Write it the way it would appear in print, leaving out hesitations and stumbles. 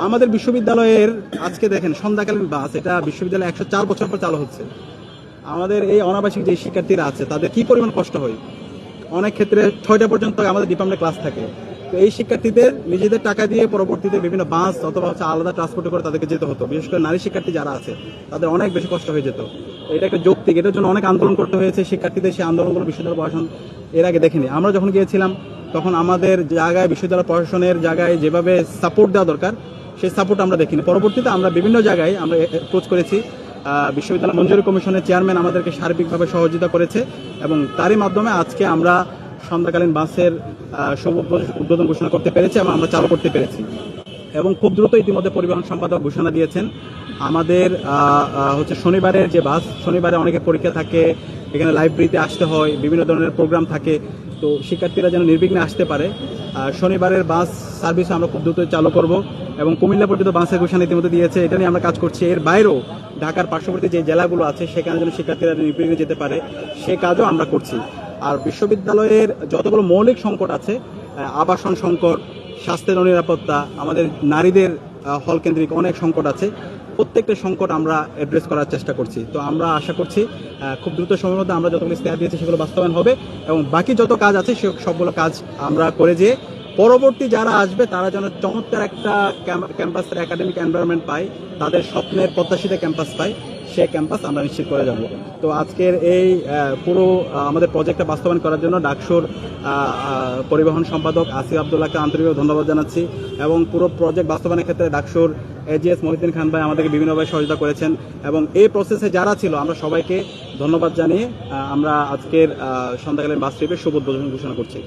আমাদের বিশ্ববিদ্যালয়ের আজকে দেখেন সন্ধ্যাকালীন বাস, এটা বিশ্ববিদ্যালয়ে 104 বছর পর চালু হচ্ছে। আমাদের এই অনাবাসিক যে শিক্ষার্থীরা আছে তাদের কি পরিমাণ কষ্ট হয়। অনেক ক্ষেত্রে 6টা পর্যন্ত আমাদের ডিপার্টমেন্টে ক্লাস থাকে। তো এই শিক্ষার্থীদের নিজেদের টাকা দিয়ে পরবর্তীতে বিভিন্ন বাস অথবা আলাদা ট্রান্সপোর্টে করে তাদেরকে যেতে হতো। বিশেষ করে নারী শিক্ষার্থী যারা আছে তাদের অনেক বেশি কষ্ট হয়ে যেত। এটা একটা যৌক্তিক, এটার জন্য অনেক আন্দোলন করতে হয়েছে শিক্ষার্থীদের। সেই আন্দোলনগুলো বিশ্ববিদ্যালয় প্রশাসন এর আগে দেখেনি। আমরা যখন গিয়েছিলাম তখন আমাদের জায়গায় বিশ্ববিদ্যালয় প্রশাসনের জায়গায় যেভাবে সাপোর্ট দেওয়া দরকার সেই সাপোর্ট আমরা দেখিনি। পরবর্তীতে আমরা বিভিন্ন জায়গায় আমরা অ্যাপ্রোচ করেছি। বিশ্ববিদ্যালয় মঞ্জুরি কমিশনের চেয়ারম্যান আমাদেরকে সার্বিকভাবে সহযোগিতা করেছে এবং তারই মাধ্যমে আজকে আমরা সন্ধ্যাকালীন বাসের শুভ উদ্বোধন ঘোষণা করতে পেরেছি এবং আমরা চালু করতে পেরেছি। এবং খুব দ্রুত ইতিমধ্যে পরিবহন সম্পাদক ঘোষণা দিয়েছেন আমাদের হচ্ছে শনিবারের যে বাস, শনিবারে অনেকের পরীক্ষা থাকে, এখানে লাইব্রেরিতে আসতে হয়, বিভিন্ন ধরনের প্রোগ্রাম থাকে। তো শিক্ষার্থীরা যেন নির্বিঘ্নে আসতে পারে, শনিবারের বাস সার্ভিস আমরা খুব দ্রুত চালু করব এবং কুমিল্লা পর্যন্ত বাসের ঘোষণা ইতিমধ্যে দিয়েছে। এটা নিয়ে আমরা কাজ করছি। এর বাইরেও ঢাকার পার্শ্ববর্তী যে জেলাগুলো আছে সেখানে যেন শিক্ষার্থীরা নির্বিঘ্নে যেতে পারে সে কাজও আমরা করছি। আর বিশ্ববিদ্যালয়ের যতগুলো মৌলিক সংকট আছে, আবাসন সংকট, স্বাস্থ্যের অনিরাপত্তা, আমাদের নারীদের হল কেন্দ্রিক অনেক সংকট আছে, প্রত্যেকটা সংকট আমরা অ্যাড্রেস করার চেষ্টা করছি। তো আমরা আশা করছি খুব দ্রুত সময়ের মধ্যে আমরা যতগুলো ইস্তেহার দিয়েছি সেগুলো বাস্তবায়ন হবে এবং বাকি যত কাজ আছে সবগুলো কাজ আমরা করে যেয়ে পরবর্তী যারা আসবে তারা যেন চমৎকার একটা ক্যাম্পাসের একাডেমিক এনভায়রনমেন্ট পায়, তাদের স্বপ্নের প্রত্যাশিত ক্যাম্পাস পায়, সে ক্যাম্পাস আমরা নিশ্চিত করে যাব। তো আজকের এই পুরো আমাদের প্রজেক্টটা বাস্তবায়ন করার জন্য ডাকসুর পরিবহন সম্পাদক আসিফ আব্দুল্লাহকে আন্তরিকভাবে ধন্যবাদ জানাচ্ছি এবং পুরো প্রজেক্ট বাস্তবায়নের ক্ষেত্রে ডাকসুর এজিএস মহিউদ্দিন খান ভাই আমাদেরকে বিভিন্নভাবে সহযোগিতা করেছেন এবং এই প্রসেসে যারা ছিল আমরা সবাইকে ধন্যবাদ জানিয়ে আমরা আজকের সন্ধ্যাকালীন বাস ট্রিপের শুভ উদ্বোধন ঘোষণা করছি।